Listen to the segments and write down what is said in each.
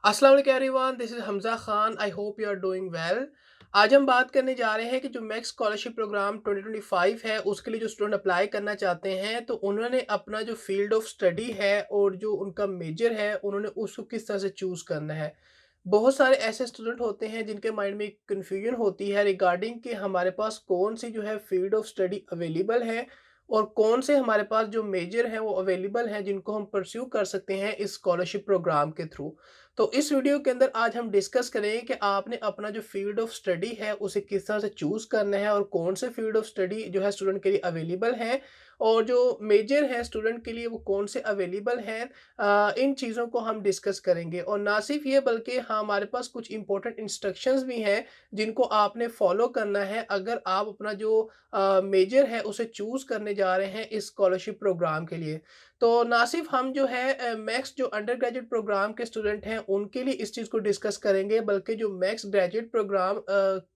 अस्सलाम वालेकुम everyone, this is Hamza Khan. I hope you are doing well. आज हम बात करने जा रहे हैं कि जो मैक्स स्कॉलरशिप प्रोग्राम 2025 है, उसके लिए जो स्टूडेंट अप्लाई करना चाहते हैं, तो उन्होंने अपना जो फ़ील्ड ऑफ स्टडी है और जो उनका मेजर है, उन्होंने उसको किस तरह से चूज़ करना है। बहुत सारे ऐसे स्टूडेंट होते हैं जिनके माइंड में एक कन्फ्यूजन होती है रिगार्डिंग कि हमारे पास कौन-सी जो है फ़ील्ड ऑफ स्टडी अवेलेबल है और कौन से हमारे पास जो मेजर हैं वो अवेलेबल हैं जिनको हम परस्यू कर सकते हैं इस स्कॉलरशिप प्रोग्राम के थ्रू। तो इस वीडियो के अंदर आज हम डिस्कस करेंगे कि आपने अपना जो फील्ड ऑफ स्टडी है उसे किस तरह से चूज़ करना है और कौन से फील्ड ऑफ स्टडी जो है स्टूडेंट के लिए अवेलेबल हैं और जो मेजर है स्टूडेंट के लिए वो कौन से अवेलेबल हैं। इन चीज़ों को हम डिस्कस करेंगे और ना सिर्फ ये बल्कि हमारे पास कुछ इंपॉर्टेंट इंस्ट्रक्शंस भी हैं जिनको आपने फॉलो करना है अगर आप अपना जो मेजर है उसे चूज़ करने जा रहे हैं इस स्कॉलरशिप प्रोग्राम के लिए। तो ना सिर्फ हम जो है मैक्स जो अंडर ग्रेजुएट प्रोग्राम के स्टूडेंट हैं उनके लिए इस चीज़ को डिस्कस करेंगे, बल्कि जो मैक्स ग्रेजुएट प्रोग्राम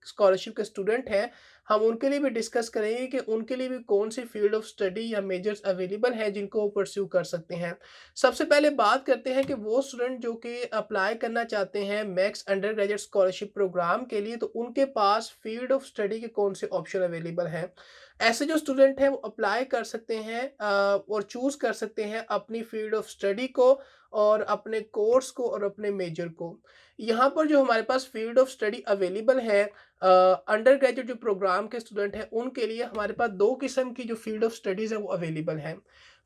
स्कॉलरशिप के स्टूडेंट हैं, हम उनके लिए भी डिस्कस करेंगे कि उनके लिए भी कौन सी फील्ड ऑफ स्टडी या मेजर्स अवेलेबल हैं जिनको वो परस्यू कर सकते हैं। सबसे पहले बात करते हैं कि वो स्टूडेंट जो कि अप्लाई करना चाहते हैं Max undergraduate scholarship program के लिए, तो उनके पास फील्ड ऑफ स्टडी के कौन से ऑप्शन अवेलेबल हैं। ऐसे जो स्टूडेंट हैं वो अप्लाई कर सकते हैं और चूज़ कर सकते हैं अपनी फील्ड ऑफ स्टडी को और अपने कोर्स को और अपने मेजर को। यहाँ पर जो हमारे पास फील्ड ऑफ स्टडी अवेलेबल है अंडर ग्रेजुएट जो प्रोग्राम के स्टूडेंट हैं उनके लिए हमारे पास 2 किस्म की जो फील्ड ऑफ स्टडीज़ है वो अवेलेबल हैं।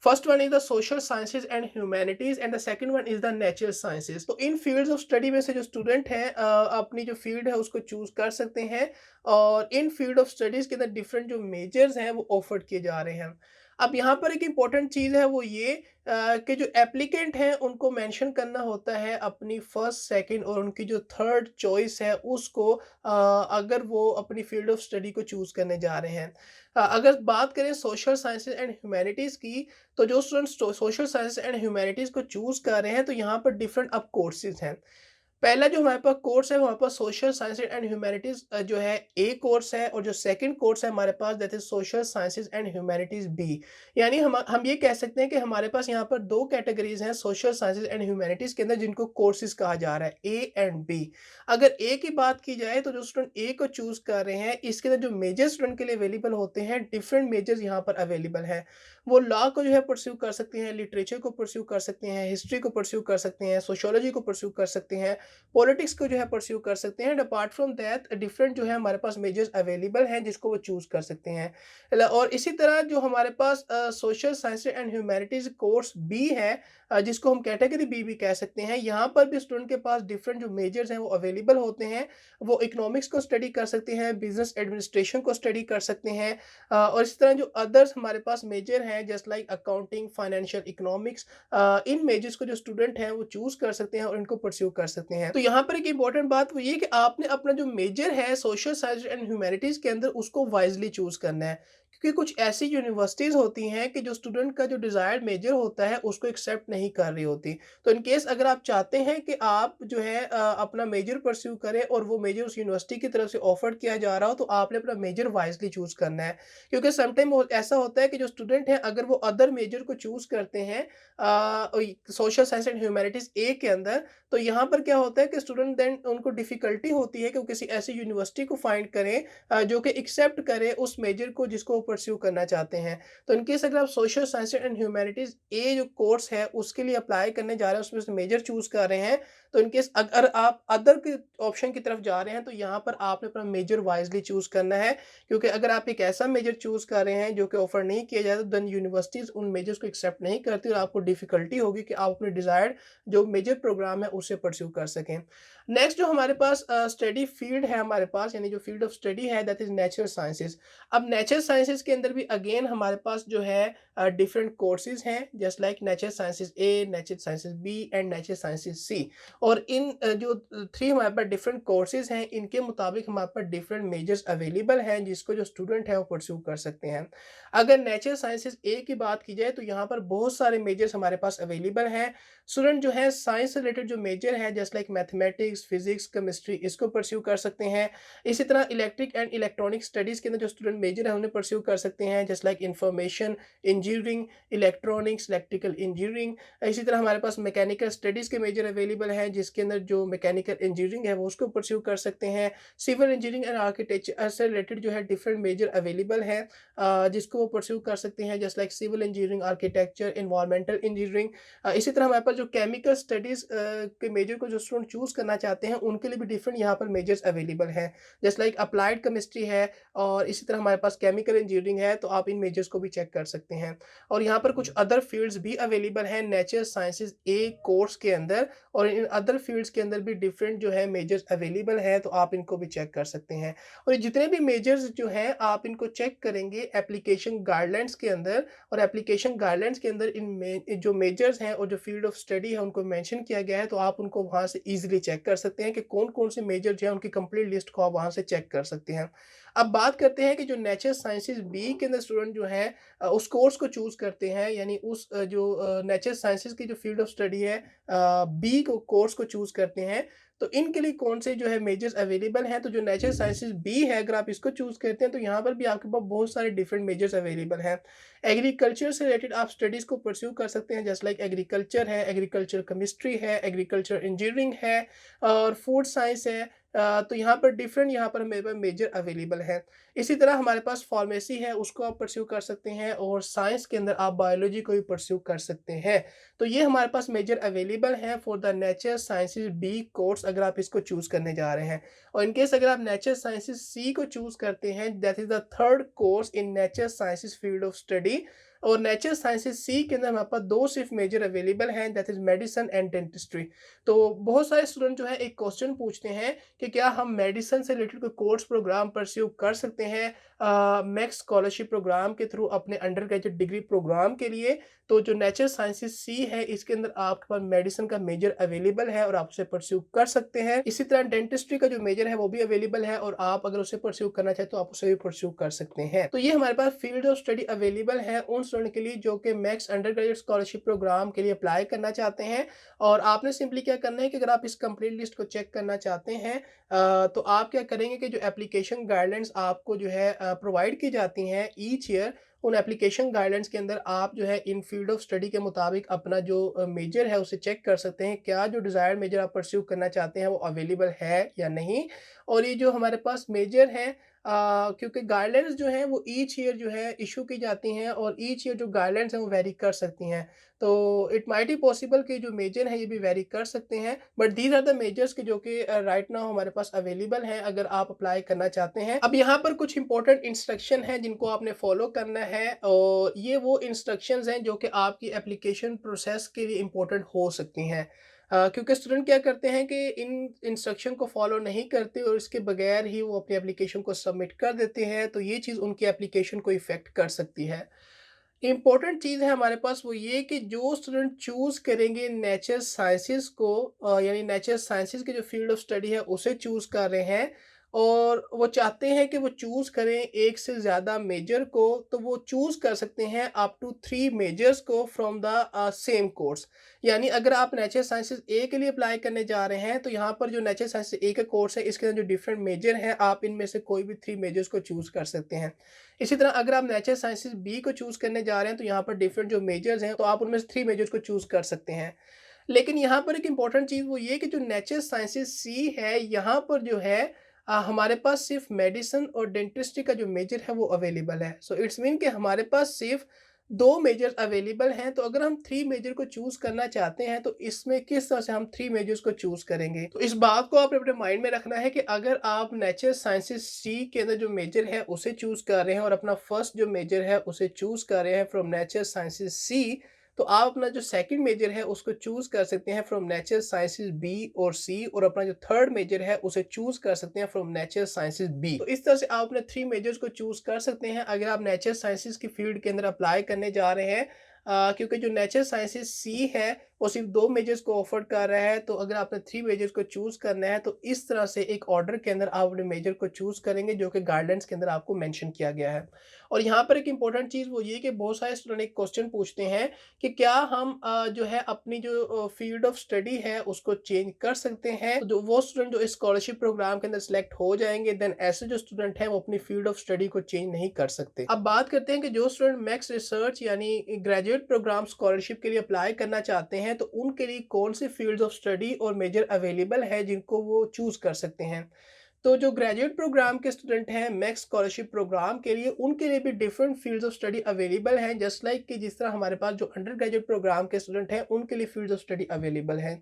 First one is the social sciences and humanities and the second one is the natural sciences. तो इन फील्ड्स ऑफ स्टडी में से जो स्टूडेंट हैं अपनी जो फील्ड है उसको चूज़ कर सकते हैं और इन फील्ड ऑफ स्टडीज़ के अंदर डिफरेंट जो मेजर्स हैं वो ऑफर्ड किए जा रहे हैं। अब यहाँ पर एक इम्पॉर्टेंट चीज़ है वो ये कि जो एप्लीकेंट हैं उनको मेंशन करना होता है अपनी फर्स्ट, सेकंड और उनकी जो थर्ड चॉइस है उसको अगर वो अपनी फील्ड ऑफ स्टडी को चूज़ करने जा रहे हैं। अगर बात करें सोशल साइंसेज़ एंड ह्यूमैनिटीज़ की, तो जो students social science and humanities को चूज़ कर रहे हैं तो यहाँ पर डिफरेंट अब कोर्सेज़ हैं। पहला जो हमारे पास कोर्स है वो हमारे पास सोशल साइंस एंड ह्यूमैनिटीज़ जो है ए कोर्स है और जो सेकंड कोर्स है हमारे पास that is social sciences and humanities B. यानी हम ये कह सकते हैं कि हमारे पास यहाँ पर 2 कैटेगरीज़ हैं सोशल साइंसेज़ एंड ह्यूमैनिटीज़ के अंदर जिनको कोर्सेज़ कहा जा रहा है ए एंड बी। अगर ए की बात की जाए तो जो स्टूडेंट ए को चूज़ कर रहे हैं इसके अंदर जो मेजर स्टूडेंट के लिए अवेलेबल होते हैं डिफरेंट मेजर्स यहाँ पर अवेलेबल हैं। वो लॉ को जो है परस्यू कर सकते हैं, लिटरेचर को परस्यू कर सकते हैं, हिस्ट्री को परस्यू कर सकते हैं, सोशियोलॉजी को परस्यू कर सकते हैं, पॉलिटिक्स को जो है परस्यू कर सकते हैं and apart from that different जो है हमारे पास मेजर्स अवेलेबल हैं जिसको वो चूज़ कर सकते हैं। और इसी तरह जो हमारे पास social science and humanities course B है जिसको हम कैटेगरी बी भी कह सकते हैं। यहाँ पर भी स्टूडेंट के पास डिफरेंट जो मेजर्स हैं वो अवेलेबल होते हैं। वो इकोनॉमिक्स को स्टडी कर सकते हैं, बिज़नेस एडमिनिस्ट्रेशन को स्टडी कर सकते हैं और इस तरह जो अदर्स हमारे पास मेजर हैं just like accounting, financial economics, इन मेजर्स को जो स्टूडेंट हैं वो चूज़ कर सकते हैं और इनको परस्यू कर सकते हैं। तो यहाँ पर एक इम्पोर्टेंट बात वो ये कि आपने अपना जो मेजर है सोशल साइंस एंड ह्यूमैनिटीज़ के अंदर उसको वाइज़ली चूज़ करना है। क्योंकि कुछ ऐसी यूनिवर्सिटीज़ होती हैं कि जो स्टूडेंट का जो डिज़ायर्ड मेजर होता है उसको एक्सेप्ट नहीं कर रही होती। तो इन केस अगर आप चाहते हैं कि आप जो है अपना मेजर परस्यू करें और वो मेजर उस यूनिवर्सिटी की तरफ से ऑफर किया जा रहा हो तो आपने अपना मेजर वाइज़ली चूज़ करना है। क्योंकि समटाइम ऐसा होता है कि जो स्टूडेंट हैं अगर वो अदर मेजर को चूज़ करते हैं सोशल साइंस एंड ह्यूमैनिटीज़ ए के अंदर, तो यहाँ पर क्या होता है कि स्टूडेंट देन उनको डिफ़िकल्टी होती है कि वो किसी ऐसी यूनिवर्सिटी को फाइंड करें जो कि एक्सेप्ट करे उस मेजर को जिसको वो परस्यू करना चाहते हैं। तो इन केस अगर आप सोशल साइंस एंड ह्यूमैनिटीज़ ए जो कोर्स है उसके लिए अप्लाई करने जा रहे हैं, उसमें से मेजर चूज़ कर रहे हैं, तो इन केस अगर आप अदर के ऑप्शन की तरफ जा रहे हैं, तो यहाँ पर आपने अपना मेजर वाइज़ली चूज़ करना है। क्योंकि अगर आप एक ऐसा मेजर चूज़ कर रहे हैं जो कि ऑफ़र नहीं किया जाता, देन यूनिवर्सिटीज़ उन मेजर्स को एक्सेप्ट नहीं करती और आपको डिफ़िकल्टी होगी कि आप अपने डिज़ायर्ड जो मेजर प्रोग्राम है उसे परस्यू कर सकें। नेक्स्ट जो हमारे पास स्टडी फील्ड है हमारे पास यानी जो फील्ड ऑफ स्टडी है दैट इज़ नेचुरल साइंसेज़। अब नेचुरल साइंसेज़ के अंदर भी अगेन हमारे पास जो है डिफरेंट कोर्सेज़ हैं just like natural sciences A, natural sciences B and natural sciences C. और इन जो 3 हमारे पास डिफरेंट कोर्सेज़ हैं इनके मुताबिक हमारे पास डिफरेंट मेजर्स अवेलेबल हैं जिसको जो स्टूडेंट है वो परस्यू कर सकते हैं। अगर नेचुरल साइंसेज़ ए की बात की जाए तो यहाँ पर बहुत सारे मेजर्स हमारे पास अवेलेबल हैं। स्टूडेंट जो है साइंस से रिलेटेड जो मेजर है just like mathematics, physics, chemistry इसको परस्यू कर सकते हैं। इसी तरह इलेक्ट्रिक एंड इलेक्ट्रॉनिक स्टडीज़ के अंदर जो स्टूडेंट मेजर है उन्हें परस्यू कर सकते हैं just like information engineering, electronics, electrical engineering. इसी तरह हमारे पास मैकेनिकल स्टडीज़ के मेजर अवेलेबल हैं हैं जिसके अंदर जो मैकेनिकल इंजीनियरिंग है वो उसको परस्यू कर सकते हैं। सिविल इंजीनियरिंग एंड आर्किटेक्चर से रिलेटेड जो है डिफरेंट मेजर अवेलेबल हैं जिसको वो परस्यू कर सकते हैं, just like civil engineering, architecture, environmental engineering. इसी तरह हमारे पास जो केमिकल स्टडीज़ के मेजर को जो स्टूडेंट चूज़ करना चाहते हैं उनके लिए भी डिफरेंट यहाँ पर मेजर्स अवेलेबल हैं, जस्ट लाइक अप्लाइड केमिस्ट्री है और इसी तरह हमारे पास केमिकल इंजीनियरिंग है, तो आप इन मेजर्स को भी चेक कर सकते हैं। और यहाँ पर कुछ अदर फील्ड्स भी अवेलेबल हैं नेचर साइंसेज ए कोर्स के अंदर, और इन अदर फील्ड्स के अंदर भी डिफरेंट जो है मेजर्स अवेलेबल हैं, तो आप इनको भी चेक कर सकते हैं। और ये जितने भी मेजर्स जो हैं आप इनको चेक करेंगे एप्लीकेशन गाइडलाइंस के अंदर, और एप्लीकेशन गाइडलाइंस के अंदर जो मेजर्स हैं और जो फील्ड ऑफ स्टडी है उनको मेंशन किया गया है, तो आप उनको वहाँ से ईजिली चेक कर सकते हैं कि कौन-कौन से मेजर जो है उनकी कंप्लीट लिस्ट को आप वहाँ से चेक कर सकते हैं। अब बात करते हैं कि जो नेचर साइंसेज़ बी के अंदर स्टूडेंट जो हैं उस कोर्स को चूज़ करते हैं, यानी उस नेचर साइंसेज़ की जो फील्ड ऑफ स्टडी है बी को कोर्स को चूज़ करते हैं, तो इनके लिए कौन से जो है मेजर्स अवेलेबल हैं। तो जो नेचर साइंसेज़ बी है अगर आप इसको चूज़ करते हैं तो यहाँ पर भी आपके पास बहुत सारे डिफरेंट मेजर्स अवेलेबल हैं। एग्रीकल्चर से रिलेटेड आप स्टडीज़ को परस्यू कर सकते हैं, जस्ट लाइक एग्रीकल्चर है, एग्रीकल्चर केमिस्ट्री है, एग्रीकल्चर इंजीनियरिंग है और फूड साइंस है। तो यहाँ पर डिफरेंट यहाँ पर मेरे पास मेजर अवेलेबल है। इसी तरह हमारे पास फार्मेसी है, उसको आप परस्यू कर सकते हैं, और साइंस के अंदर आप बायोलॉजी को भी परस्यू कर सकते हैं। तो ये हमारे पास मेजर अवेलेबल हैं for the nature sciences B course अगर आप इसको चूज़ करने जा रहे हैं। और इन केस अगर आप नेचर साइंसेज सी को चूज़ करते हैं, that is the third course in nature sciences field of study, और नेचर साइंसेज सी के अंदर हमारे पास 2 सिर्फ मेजर अवेलेबल हैं, that is medicine and dentistry. तो बहुत सारे स्टूडेंट जो है एक क्वेश्चन पूछते हैं कि क्या हम मेडिसिन से रिलेटेड कोई कोर्स प्रोग्राम परस्यू कर सकते हैं मैक्स स्कॉलरशिप प्रोग्राम के थ्रू अपने अंडर ग्रेजुएट डिग्री प्रोग्राम के लिए। तो जो नेचर साइंसेज सी है इसके अंदर आपके पास मेडिसिन का मेजर अवेलेबल है और आप उसे परस्यू कर सकते हैं। इसी तरह डेंटिस्ट्री का जो मेजर है वो भी अवेलेबल है, और आप अगर उसे परस्यू करना चाहें तो आप उसे भी परस्यू कर सकते हैं। तो ये हमारे पास फील्ड ऑफ स्टडी अवेलेबल है उन स्टूडेंट के लिए जो कि Max undergraduate scholarship program के लिए अप्लाई करना चाहते हैं। और आपने सिंपली क्या करना है कि अगर आप इस कंप्लीट लिस्ट को चेक करना चाहते हैं तो आप क्या करेंगे कि जो एप्लीकेशन गाइडलाइंस आपको जो है प्रोवाइड की जाती हैं ईच ईयर, उन एप्लीकेशन गाइडलाइंस के अंदर आप जो है इन फील्ड ऑफ स्टडी के मुताबिक अपना जो मेजर है उसे चेक कर सकते हैं, क्या जो डिज़ायर्ड मेजर आप परस्यू करना चाहते हैं वो अवेलेबल है या नहीं। और ये जो हमारे पास मेजर हैं क्योंकि गाइडलाइंस जो हैं वो ईच ईयर जो है इशू की जाती हैं, और ईच ईयर जो गाइडलाइंस हैं वो वेरी कर सकती हैं। तो इट माइट बी पॉसिबल कि जो मेजर हैं ये भी वेरी कर सकते हैं, but these are the majors के जो कि राइट नाउ हमारे पास अवेलेबल हैं अगर आप अप्लाई करना चाहते हैं। अब यहाँ पर कुछ इंपॉर्टेंट इंस्ट्रक्शन हैं जिनको आपने फॉलो करना है, और ये वो इंस्ट्रक्शंस हैं जो कि आपकी एप्लीकेशन प्रोसेस के लिए इम्पोर्टेंट हो सकती हैं। क्योंकि स्टूडेंट क्या करते हैं कि इन इंस्ट्रक्शन को फॉलो नहीं करते और इसके बगैर ही वो अपनी एप्लीकेशन को सबमिट कर देते हैं, तो ये चीज़ उनकी एप्लीकेशन को इफ़ेक्ट कर सकती है। इम्पोर्टेंट चीज़ है हमारे पास वो ये कि जो स्टूडेंट चूज़ करेंगे नेचर साइंसेज़ को यानी नेचर साइंसेज़ की जो फील्ड ऑफ स्टडी है उसे चूज़ कर रहे हैं, और वो चाहते हैं कि वो चूज़ करें एक से ज़्यादा मेजर को, तो वो चूज़ कर सकते हैं अप टू 3 मेजर्स को फ्रॉम द सेम कोर्स। यानी अगर आप नेचर साइंसेज़ ए के लिए अप्लाई करने जा रहे हैं तो यहाँ पर जो नेचर साइंसेज़ ए का कोर्स है इसके अंदर जो डिफरेंट मेजर हैं आप इनमें से कोई भी 3 मेजर्स को चूज़ कर सकते हैं। इसी तरह अगर आप नेचर साइंसेज़ बी को चूज़ करने जा रहे हैं तो यहाँ पर डिफरेंट जो मेजर्स हैं तो आप उनमें से 3 मेजर्स को चूज़ कर सकते हैं। लेकिन यहाँ पर एक इम्पॉर्टेंट चीज़ वो ये कि जो नेचर साइंसेज़ सी है यहाँ पर जो है हमारे पास सिर्फ मेडिसिन और डेंटिस्ट्री का जो मेजर है वो अवेलेबल है। सो इट्स मीन कि हमारे पास सिर्फ 2 मेजर्स अवेलेबल हैं, तो अगर हम 3 मेजर को चूज़ करना चाहते हैं तो इसमें किस तरह से हम 3 मेजर्स को चूज़ करेंगे। तो इस बात को आपने अपने माइंड में रखना है कि अगर आप नेचर साइंसेज़ सी के अंदर जो मेजर है उसे चूज़ कर रहे हैं और अपना फर्स्ट जो मेजर है उसे चूज़ कर रहे हैं फ्रॉम नेचर साइंसेज़ सी, तो आप अपना जो सेकंड मेजर है उसको चूज़ कर सकते हैं फ्रॉम नेचर साइंसेज़ बी और सी, और अपना जो थर्ड मेजर है उसे चूज़ कर सकते हैं फ्रॉम नेचर साइंसेज़ बी। तो इस तरह से आप अपने 3 मेजर्स को चूज़ कर सकते हैं अगर आप नेचर साइंसेज़ की फील्ड के अंदर अप्लाई करने जा रहे हैं। क्योंकि जो नेचर साइंसेज़ सी है वो सिर्फ 2 मेजर्स को ऑफर कर रहा है, तो अगर आपने 3 मेजर्स को चूज़ करना है तो इस तरह से एक ऑर्डर के अंदर आप अपने मेजर को चूज़ करेंगे जो कि गाइडेंस के अंदर आपको मेंशन किया गया है। और यहाँ पर एक इम्पोर्टेंट चीज़ वो ये कि बहुत सारे स्टूडेंट एक क्वेश्चन पूछते हैं कि क्या हम जो है अपनी जो फील्ड ऑफ स्टडी है उसको चेंज कर सकते हैं। तो जो वो स्टूडेंट जो इस स्कॉलरशिप प्रोग्राम के अंदर सेलेक्ट हो जाएंगे, देन ऐसे जो स्टूडेंट हैं वो अपनी फील्ड ऑफ स्टडी को चेंज नहीं कर सकते। अब बात करते हैं कि जो स्टूडेंट मैक्स रिसर्च यानी ग्रेजुएट प्रोग्राम स्कॉलरशिप के लिए अप्लाई करना चाहते हैं हैं तो उनके लिए कौन से फील्ड्स ऑफ स्टडी और मेजर अवेलेबल है जिनको वो चूज़ कर सकते हैं। तो जो ग्रेजुएट प्रोग्राम के स्टूडेंट हैं मैक्स स्कॉलरशिप प्रोग्राम के लिए, उनके लिए भी different fields of study available हैं, जस्ट लाइक कि जिस तरह हमारे पास जो अंडर ग्रेजुएट प्रोग्राम के स्टूडेंट हैं उनके लिए फील्ड्स ऑफ स्टडी अवेलेबल हैं।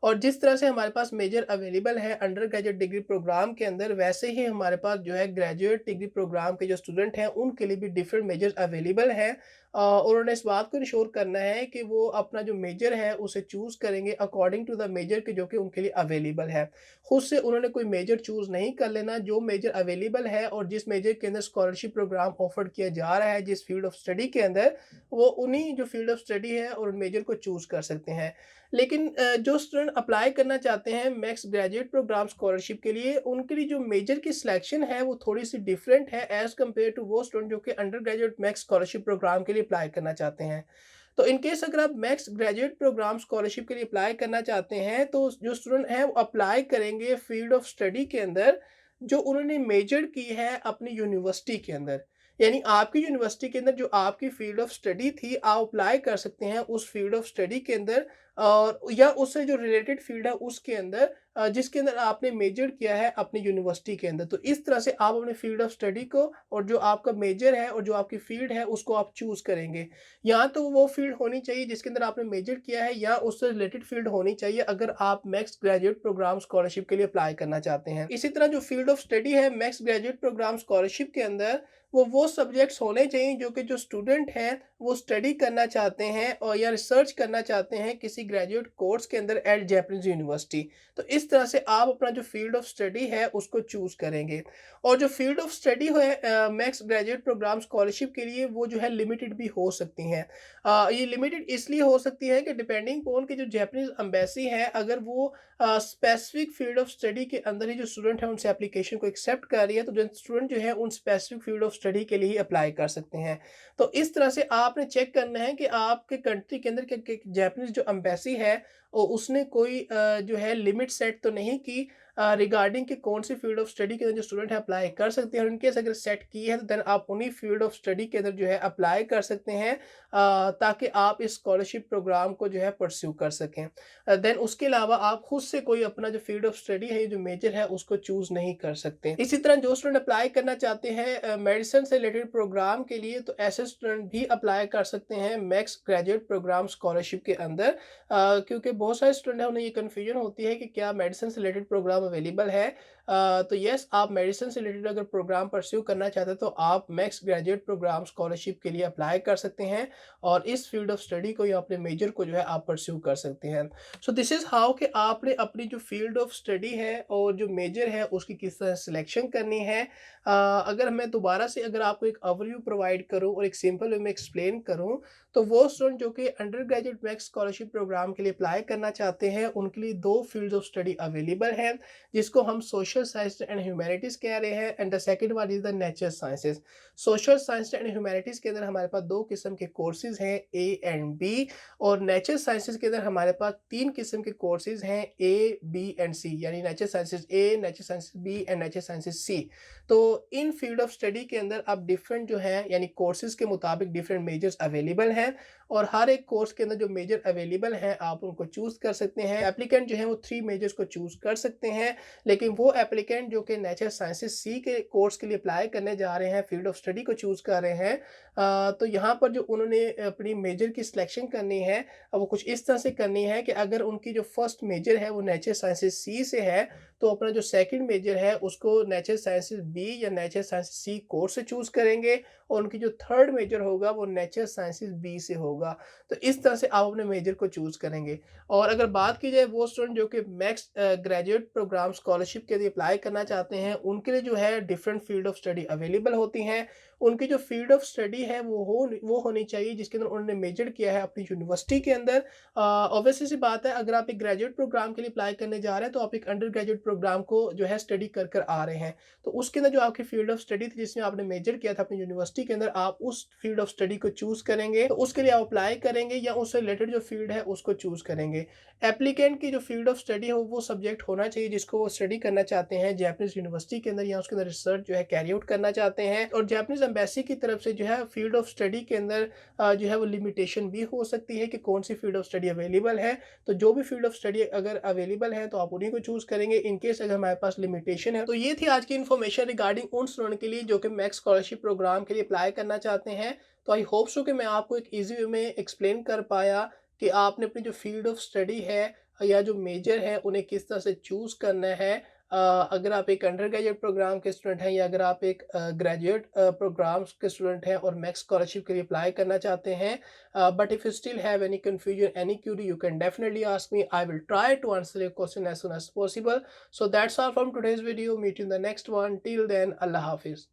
और जिस तरह से हमारे पास मेजर अवेलेबल है अंडर ग्रेजुएट डिग्री प्रोग्राम के अंदर, वैसे ही हमारे पास जो है ग्रेजुएट डिग्री प्रोग्राम के जो स्टूडेंट हैं उनके लिए भी डिफरेंट मेजर अवेलेबल हैं। और उन्होंने इस बात को इंश्योर करना है कि वो अपना जो मेजर है उसे चूज़ करेंगे अकॉर्डिंग टू द मेजर के जो कि उनके लिए अवेलेबल है। खुद से उन्होंने कोई मेजर चूज़ नहीं कर लेना, जो मेजर अवेलेबल है और जिस मेजर के अंदर स्कॉलरशिप प्रोग्राम ऑफर किया जा रहा है जिस फील्ड ऑफ स्टडी के अंदर, वो उन्हीं जो फील्ड ऑफ स्टडी है और उन मेजर को चूज़ कर सकते हैं। लेकिन जो स्टूडेंट अप्लाई करना चाहते हैं मैक्स ग्रेजुएट प्रोग्राम स्कॉलरशिप के लिए, उनके लिए जो मेजर की सिलेक्शन है वो थोड़ी-सी डिफरेंट है एज़ कम्पेयर टू वो स्टूडेंट जो कि undergraduate Max scholarship program के लिए अप्लाई करना चाहते हैं। तो इन केस अगर आप मैक्स ग्रेजुएट प्रोग्राम स्कॉलरशिप के लिए अप्लाई करना चाहते हैं, तो जो स्टूडेंट हैं वो अप्लाई करेंगे फील्ड ऑफ स्टडी के अंदर, जो उन्होंने मेजर की है अपनी यूनिवर्सिटी के अंदर। यानी आपकी यूनिवर्सिटी के अंदर जो आपकी फील्ड ऑफ स्टडी थी, आप अप्लाई कर सकते हैं उस फील्ड ऑफ स्टडी के अंदर और या उससे जो रिलेटेड फील्ड है उसके अंदर, जिसके अंदर आपने मेजर किया है अपनी यूनिवर्सिटी के अंदर। तो इस तरह से आप अपने फील्ड ऑफ स्टडी को और जो आपका मेजर है और जो आपकी फील्ड है उसको आप चूज़ करेंगे। या तो वो फील्ड होनी चाहिए जिसके अंदर आपने मेजर किया है या उससे रिलेटेड फील्ड होनी चाहिए अगर आप मैक्स ग्रेजुएट प्रोग्राम स्कॉलरशिप के लिए अप्लाई करना चाहते हैं। इसी तरह जो फील्ड ऑफ स्टडी है मैक्स ग्रेजुएट प्रोग्राम स्कॉलरशिप के अंदर, वो सब्जेक्ट्स होने चाहिए जो कि जो स्टूडेंट हैं वो स्टडी करना चाहते हैं और या रिसर्च करना चाहते हैं किसी ग्रेजुएट कोर्स के अंदर एट जापानीज़ यूनिवर्सिटी। तो इस तरह से आप अपना जो फील्ड ऑफ स्टडी है उसको चूज़ करेंगे। और जो फील्ड ऑफ स्टडी है मैक्स ग्रेजुएट प्रोग्राम स्कॉलरशिप के लिए, वो जो है लिमिटेड भी हो सकती हैं। ये लिमिटेड इसलिए हो सकती है कि डिपेंडिंग ऑन कि जो जापानीज़ एम्बेसी है, अगर वो स्पेसिफिक फील्ड ऑफ स्टडी के अंदर ही जो स्टूडेंट है उनसे एप्लीकेशन को एक्सेप्ट कर रही है, तो जो स्टूडेंट जो है उन स्पेसिफिक फील्ड ऑफ स्टडी के लिए ही अप्लाई कर सकते हैं। तो इस तरह से आपने चेक करना है कि आपके कंट्री के अंदर के जापानीज़ जो एम्बेसी है उसने कोई जो है लिमिट सेट तो नहीं की रिगार्डिंग कि कौन सी फील्ड ऑफ स्टडी के अंदर जो स्टूडेंट है अप्लाई कर सकते हैं। और इनकेस अगर सेट की है तो देन आप उन्हीं फील्ड ऑफ स्टडी के अंदर जो है अप्लाई कर सकते हैं, ताकि आप इस स्कॉलरशिप प्रोग्राम को जो है परस्यू कर सकें। देन उसके अलावा आप खुद से कोई अपना जो फील्ड ऑफ स्टडी है, जो मेजर है, उसको चूज़ नहीं कर सकते। इसी तरह जो स्टूडेंट अप्लाई करना चाहते हैं मेडिसिन से रिलेटेड प्रोग्राम के लिए, तो ऐसे स्टूडेंट भी अप्लाई कर सकते हैं मैक्स ग्रेजुएट प्रोग्राम स्कॉलरशिप के अंदर, क्योंकि बहुत सारे स्टूडेंट हैं उन्हें ये कन्फ्यूजन होती है कि क्या मेडिसिन से रिलेटेड प्रोग्राम अवेलेबल है। तो यस, आप मेडिसिन से रिलेटेड अगर प्रोग्राम परस्यू करना चाहते हैं तो आप मैक्स ग्रेजुएट प्रोग्राम स्कॉलरशिप के लिए अप्लाई कर सकते हैं और इस फील्ड ऑफ स्टडी को या अपने मेजर को जो है आप परस्यू कर सकते हैं। सो दिस इज़ हाउ कि आपने अपनी जो फील्ड ऑफ स्टडी है और जो मेजर है उसकी किस तरह सिलेक्शन करनी है। अगर मैं दोबारा से अगर आपको एक ओवरव्यू प्रोवाइड करूँ और एक सिंपल वे में एक्सप्लेन करूँ, तो वो स्टूडेंट जो कि undergraduate Max scholarship program के लिए अप्लाई करना चाहते हैं, उनके लिए 2 फील्ड्स ऑफ स्टडी अवेलेबल हैं, जिसको हम सोशल साइंस एंड ह्यूमैनिटीज़ कह रहे हैं, and the second one is the nature sciences. Social science and humanities के अंदर हमारे पास 2 किस्म के कोर्सेज़ हैं, ए एंड बी, और नेचर साइंसेज़ के अंदर हमारे पास 3 किस्म के कोर्सेज़ हैं, ए, बी एंड सी, यानी nature sciences A, nature sciences B and nature sciences C. तो इन फील्ड ऑफ स्टडी के अंदर अब डिफरेंट जो है यानी कोर्सेज़ के मुताबिक डिफरेंट मेजर्स अवेलेबल हैं, और हर एक कोर्स के अंदर जो मेजर अवेलेबल हैं आप उनको चूज़ कर सकते हैं। एप्लीकेंट जो है वो 3 मेजर्स को चूज़ कर सकते हैं, लेकिन वो एप्लीकेंट जो कि नेचर साइंसेज सी के कोर्स के लिए अप्लाई करने जा रहे हैं, फील्ड ऑफ स्टडी को चूज़ कर रहे हैं, तो यहाँ पर जो उन्होंने अपनी मेजर की सिलेक्शन करनी है वो कुछ इस तरह से करनी है कि अगर उनकी जो फर्स्ट मेजर है वो नेचर साइंसेज सी से है, तो अपना जो सेकंड मेजर है उसको नेचर साइंसेज बी या नेचर साइंसेज सी कोर्स से चूज़ करेंगे, और उनकी जो थर्ड मेजर होगा वो नेचर साइंसेज बी से होगा। तो इस तरह से आप अपने मेजर को चूज़ करेंगे। और अगर बात की जाए वो स्टूडेंट जो कि मैक्स ग्रेजुएट प्रोग्राम स्कॉलरशिप के लिए अप्लाई करना चाहते हैं, उनके लिए जो है different field of study available होती हैं। उनकी जो फील्ड ऑफ स्टडी है वो होनी चाहिए जिसके अंदर उन्होंने मेजर किया है अपनी यूनिवर्सिटी के अंदर। ऑब्वियसली सी बात है, अगर आप एक ग्रेजुएट प्रोग्राम के लिए अप्लाई करने जा रहे हैं तो आप एक अंडर ग्रेजुएट प्रोग्राम को जो है स्टडी कर आ रहे हैं। तो उसके अंदर जो आपकी फील्ड ऑफ स्टडी थी जिसमें आपने मेजर किया था अपनी यूनिवर्सिटी के अंदर, आप उस फील्ड ऑफ स्टडी को चूज़ करेंगे। तो उसके लिए आप अप्लाई करेंगे या उससे रिलेटेड जो फील्ड है उसको चूज़ करेंगे। एप्लीकेंट की जो फील्ड ऑफ स्टडी है वो सब्जेक्ट होना चाहिए जिसको वो स्टडी करना चाहते हैं जापानीज़ यूनिवर्सिटी के अंदर या उसके अंदर रिसर्च जो है कैरी आउट करना चाहते हैं। और जापानीज़ एम्बेसी की तरफ से जो है फील्ड ऑफ स्टडी के अंदर जो है वो लिमिटेशन भी हो सकती है कि कौन सी फील्ड ऑफ स्टडी अवेलेबल है। तो जो भी फील्ड ऑफ स्टडी अगर अवेलेबल है तो आप उन्हीं को चूज़ करेंगे। इन केस अगर हमारे पास लिमिटेशन है, तो ये थी आज की इन्फॉर्मेशन रिगार्डिंग उन स्टूडेंट के लिए जो कि मैक्स स्कॉलरशिप प्रोग्राम के लिए अप्लाई करना चाहते हैं। तो आई होप सो कि मैं आपको एक ईजी वे में एक्सप्लेन कर पाया कि आपने अपनी जो फील्ड ऑफ स्टडी है या जो मेजर है उन्हें किस तरह से चूज़ करना है। अगर आप एक अंडर ग्रेजुएट प्रोग्राम के स्टूडेंट हैं या अगर आप एक ग्रेजुएट प्रोग्राम्स के स्टूडेंट हैं और मैक्स स्कॉलरशिप के लिए अप्लाई करना चाहते हैं, but if you still have any confusion, any query, you can definitely ask me. I will try to answer your question as soon as possible. So that's all from today's video. Meet you in the next one. Till then, अल्लाह हाफिज़।